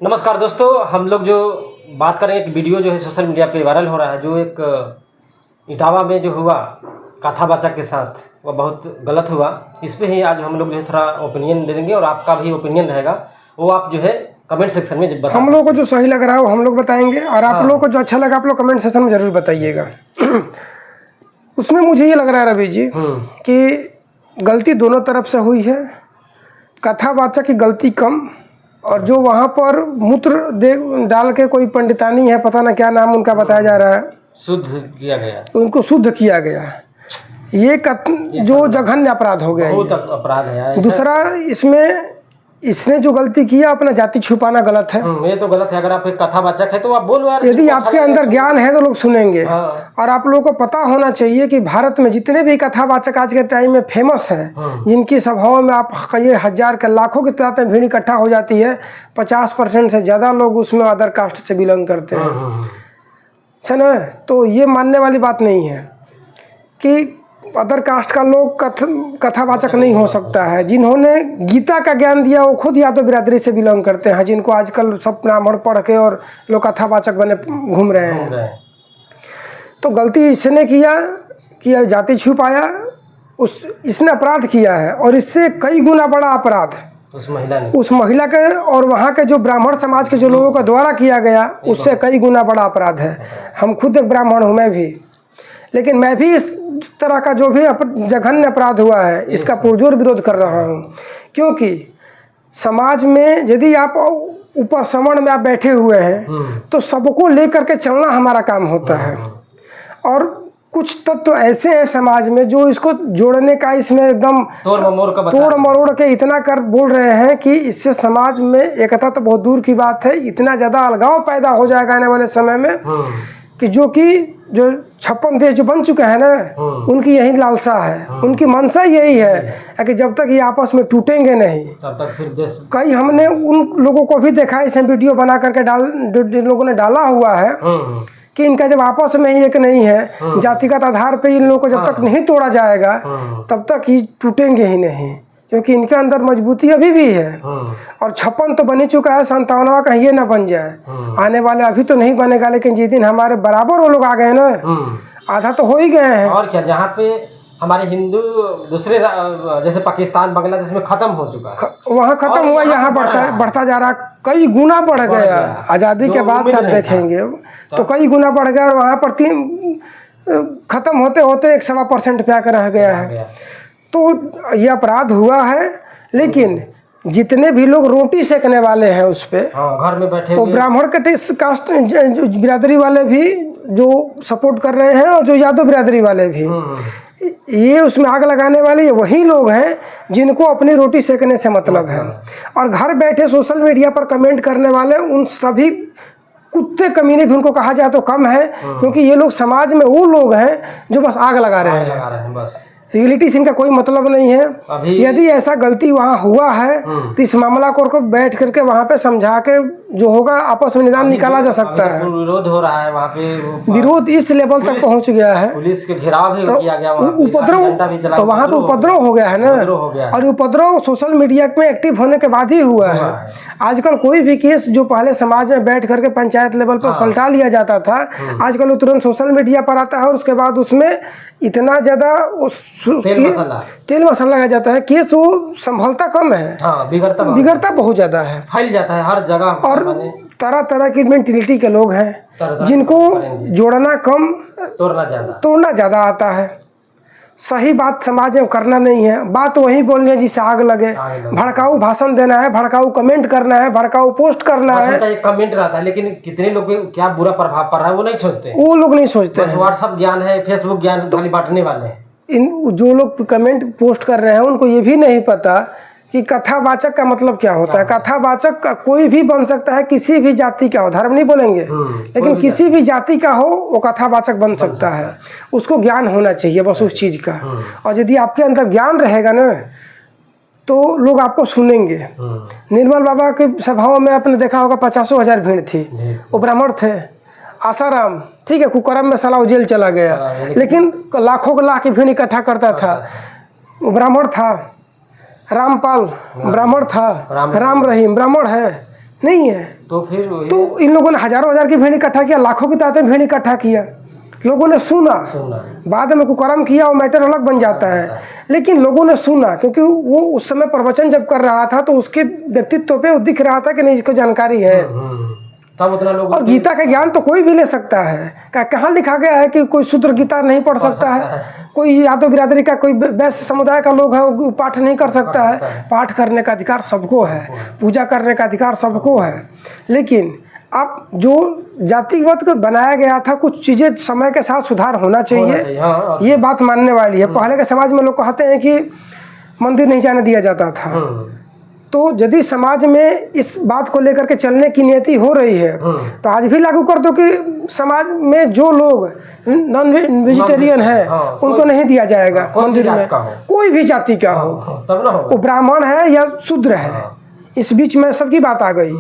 नमस्कार दोस्तों, हम लोग जो बात करें एक वीडियो जो है सोशल मीडिया पे वायरल हो रहा है, जो एक इटावा में जो हुआ कथावाचक के साथ, वह बहुत गलत हुआ। इस पे ही आज हम लोग जो है थोड़ा ओपिनियन दे देंगे और आपका भी ओपिनियन रहेगा, वो आप जो है कमेंट सेक्शन में बता। हम लोग को जो सही लग रहा है वो हम लोग बताएंगे और आप लोगों को जो अच्छा लगा आप लोग कमेंट सेक्शन में जरूर बताइएगा। उसमें मुझे ये लग रहा है रवि जी कि गलती दोनों तरफ से हुई है। कथावाचक की गलती कम, और जो वहाँ पर मूत्र दे डाल के कोई पंडितानी है, पता ना क्या नाम उनका बताया जा रहा है, शुद्ध किया गया, उनको शुद्ध किया गया। ये जो जघन्य अपराध हो गया, बहुत अपराध है यार। दूसरा इसने जो गलती किया अपना जाति छुपाना गलत है। ये तो गलत है। अगर आप एक कथावाचक है तो आप बोलो यार, यदि आपके अंदर ज्ञान है तो लोग सुनेंगे। और आप लोगों को पता होना चाहिए कि भारत में जितने भी कथावाचक आज के टाइम में फेमस हैं, जिनकी सभाओं में आप कई हजार के लाखों की तादाद में भीड़ इकट्ठा हो जाती है, 50% से ज़्यादा लोग उसमें अदर कास्ट से बिलोंग करते हैं। अच्छा ना, तो ये मानने वाली बात नहीं है कि अदर कास्ट का लोग कथावाचक नहीं हो सकता है। जिन्होंने गीता का ज्ञान दिया वो खुद यादव बिरादरी से बिलोंग करते हैं, जिनको आजकल सब ब्राह्मण पढ़ के और लोग कथावाचक बने घूम रहे हैं। तो गलती इसने किया कि जाति छुपाया, इसने अपराध किया है, और इससे कई गुना बड़ा अपराध उस महिला के और वहाँ के जो ब्राह्मण समाज के जो लोगों के द्वारा किया गया, उससे कई गुना बड़ा अपराध है। हम खुद एक ब्राह्मण हूँ, मैं भी, लेकिन मैं भी इस तरह का जो भी जघन्य अपराध हुआ है इसका पुरजोर विरोध कर रहा हूँ। क्योंकि समाज में यदि आप ऊपर समण में आप बैठे हुए हैं तो सबको लेकर के चलना हमारा काम होता है, और कुछ तत्व तो ऐसे हैं समाज में जो इसको जोड़ने का, इसमें एकदम तोड़ मरोड़ के इतना कर बोल रहे हैं कि इससे समाज में एकता तो बहुत दूर की बात है, इतना ज़्यादा अलगाव पैदा हो जाएगा आने वाले समय में कि जो 56 देश जो बन चुके हैं ना, उनकी यही लालसा है, उनकी मनसा यही है कि जब तक ये आपस में टूटेंगे नहीं तब तक फिर देश। कई हमने उन लोगों को भी देखा है, इसमें वीडियो बना करके जिन लोगों ने डाला हुआ है कि इनका जब आपस में ही एक नहीं है, जातिगत आधार पे इन लोगों को जब तक नहीं तोड़ा जाएगा तब तक ये टूटेंगे ही नहीं, क्योंकि इनके अंदर मजबूती अभी भी है। और 56 तो बन ही चुका है, 57वां कहीं ये ना बन जाए, आने वाले अभी तो नहीं बनेगा, लेकिन जिस दिन हमारे बराबर वो लोग आ गए ना, आधा तो हो ही गए हैं। और क्या, जहाँ पे हमारे हिंदू दूसरे जैसे पाकिस्तान बांग्लादेश में खत्म हो चुका है, वहाँ खत्म हुआ, यहाँ बढ़ता जा रहा, कई गुना बढ़ गया। आज़ादी के बाद सब देखेंगे तो कई गुना बढ़ गया, और वहाँ पर खत्म होते होते 1.25% पे आकर रह गया है। तो ये अपराध हुआ है, लेकिन जितने भी लोग रोटी सेकने वाले हैं उस पे, घर में बैठे वो ब्राह्मण के कास्ट बिरादरी वाले भी जो सपोर्ट कर रहे हैं, और जो यादव बिरादरी वाले भी, ये उसमें आग लगाने वाले वही लोग हैं जिनको अपनी रोटी सेकने से मतलब है। और घर बैठे सोशल मीडिया पर कमेंट करने वाले उन सभी कुत्ते कमीने भी उनको कहा जाए तो कम है, क्योंकि ये लोग समाज में वो लोग हैं जो बस आग लगा रहे हैं, बस रियलिटी से इनका कोई मतलब नहीं है। यदि ऐसा गलती वहाँ हुआ है तो इस मामला को बैठ करके वहाँ पे समझा के जो होगा आपस में निदान निकाला जा सकता है। विरोध हो रहा है वहाँ पे, विरोध इस लेवल तक पहुँच गया है, पुलिस के घेराव भी किया गया, उपद्रव तो वहाँ पे उपद्रव हो गया है ना, और उपद्रव सोशल मीडिया में एक्टिव होने के बाद ही हुआ है। आजकल कोई भी केस जो पहले समाज में बैठ करके पंचायत लेवल पर सुलझा लिया जाता था, आजकल वो तुरंत सोशल मीडिया पर आता है, और उसके बाद उसमें इतना ज्यादा तेल मसाला लगाया जाता है, केस वो संभलता कम है, बिगड़ता बहुत ज्यादा है, फैल जाता है हर जगह। और तरह तरह की मेंटेलिटी के लोग हैं जिनको जोड़ना कम, तोड़ना ज्यादा आता है। सही बात समाज में करना नहीं है, बात वही बोलनी है जिससे आग लगे। भड़काऊ भाषण देना है, भड़काऊ कमेंट करना है, भड़काऊ पोस्ट करना है। एक कमेंट रहता है, लेकिन कितने लोग पे क्या बुरा प्रभाव पड़ रहा है वो नहीं सोचते, वो लोग नहीं सोचते। व्हाट्सएप ज्ञान है, फेसबुक ज्ञान खाली बांटने वाले हैं। जो लोग कमेंट पोस्ट कर रहे हैं उनको ये भी नहीं पता कि कथावाचक का मतलब क्या होता है। कथावाचक का कोई भी बन सकता है, किसी भी जाति का हो, धर्म नहीं बोलेंगे, लेकिन किसी भी जाति का हो वो कथावाचक बन सकता है। उसको ज्ञान होना चाहिए बस उस चीज़ का, और यदि आपके अंदर ज्ञान रहेगा ना तो लोग आपको सुनेंगे। निर्मल बाबा के सभाओं में आपने देखा होगा 50,000 भीड़ थी, वो ब्राह्मण थे। आसाराम ठीक है, कुकरम में साला जेल चला गया, लेकिन लाखों के लाख की भीड़ इकट्ठा करता था, वो ब्राह्मण था। रामपाल ब्राह्मण था, राम रहीम ब्राह्मण है नहीं है, तो फिर तो इन लोगों ने हजारों हजार की भीड़ इकट्ठा किया, लाखों की तादाद में भीड़ इकट्ठा किया, लोगों ने सुना, बाद में कुकर्म किया वो मैटर अलग बन जाता है, लेकिन लोगों ने सुना क्योंकि वो उस समय प्रवचन जब कर रहा था तो उसके व्यक्तित्व पे दिख रहा था कि नहीं इसको जानकारी है। तब उतना लोग, और गीता का ज्ञान तो कोई भी ले सकता है, कहाँ लिखा गया है कि कोई शूद्र गीता नहीं पढ़ सकता है, कोई यादव बिरादरी का कोई वैश्य समुदाय का लोग है वो पाठ नहीं कर सकता है। पाठ करने का अधिकार सबको है, पूजा करने का अधिकार सबको है, लेकिन अब जो जातिगत बनाया गया था कुछ चीज़ें समय के साथ सुधार होना चाहिए। हाँ, ये बात मानने वाली है। पहले के समाज में लोग कहते हैं कि मंदिर नहीं जाने दिया जाता था, तो यदि समाज में इस बात को लेकर के चलने की नियति हो रही है तो आज भी लागू कर दो कि समाज में जो लोग नॉन वेजिटेरियन है उनको नहीं दिया जाएगा मंदिर में, कोई भी जाति का हो, वो ब्राह्मण है या शूद्र है, इस बीच में सबकी बात आ गई।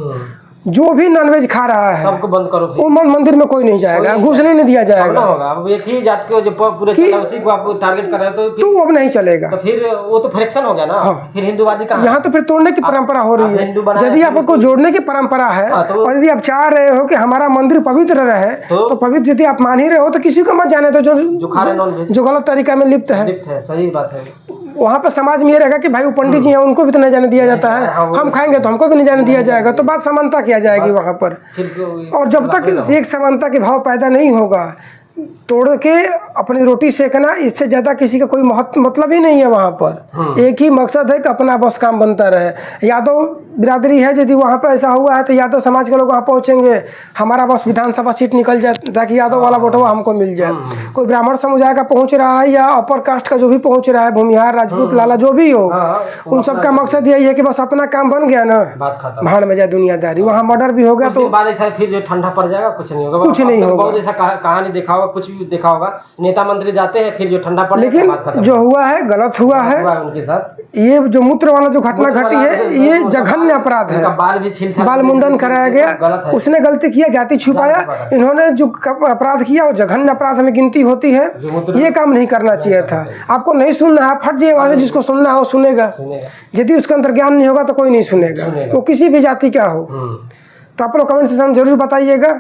जो भी नॉनवेज खा रहा है सबको बंद करो, वो मंदिर में कोई नहीं जाएगा, घुसने नहीं दिया जाएगा। अब एक ही जात के जो पूरे उसी को आप टारगेट कर रहे हैं तो वो अब नहीं चलेगा, तो फिर वो तो फ्रैक्शन हो गया ना। फिर हिंदुवादी कहाँ? यहाँ तो फिर तोड़ने की परंपरा हो रही है। यदि आपको जोड़ने की परंपरा है और यदि आप चाह रहे हो कि हमारा मंदिर पवित्र रहे तो पवित्र यदि आप मान ही रहे हो तो किसी को मत जाने दो जो खा रहे, जो गलत तरीका में लिप्त है। सही बात है। वहाँ पर समाज में ये रहेगा कि भाई वो पंडित जी हैं उनको भी तो नहीं जाने दिया जाता है, हम खाएंगे तो हमको भी नहीं जाने दिया जाएगा, तो बात समानता किया जाएगी वहाँ पर। और जब तक एक समानता के भाव पैदा नहीं होगा, तोड़ के अपनी रोटी सेकना, इससे ज्यादा किसी का कोई मतलब ही नहीं है वहाँ पर। एक ही मकसद है कि अपना बस काम बनता रहे। यादव बिरादरी है, यदि वहाँ पर ऐसा हुआ है तो यादव समाज के लोग वहाँ पहुँचेंगे, हमारा बस विधानसभा सीट निकल जाए ताकि यादव वाला वोटवा हमको मिल जाए। कोई ब्राह्मण समुदाय का पहुँच रहा है या अपर कास्ट का जो भी पहुँच रहा है, भूमिहार, राजपूत, लाला जो भी हो, उन सब का मकसद यही है कि बस अपना काम बन गया ना, भाड़ में जाए दुनियादारी। वहाँ मर्डर भी हो गया तो बाद ऐसा फिर जो ठंडा पड़ जाएगा, कुछ नहीं होगा, कुछ नहीं होगा। बहुत ऐसा कहानी देखा होगा, कुछ भी देखा होगा, नेता मंत्री जाते हैं फिर जो ठंडा पड़, लेकिन जो हुआ है गलत हुआ है उनके साथ। ये जो मूत्र वाला जो घटना घटी है ये जघन्य अपराध है, बाल मुंडन कराया गया, उसने गलती किया, जाति छुपाया, इन्होंने जो अपराध किया वो जघन्य अपराध में गिनती होती है। ये काम नहीं करना चाहिए था। आपको नहीं सुनना है, फट जाइए वहां से, जिसको सुनना हो सुनेगा, यदि उसके अंदर ज्ञान नहीं होगा तो कोई नहीं सुनेगा, वो किसी भी जाति का हो। तो आप लोग कमेंट सेक्शन में जरूर बताइएगा।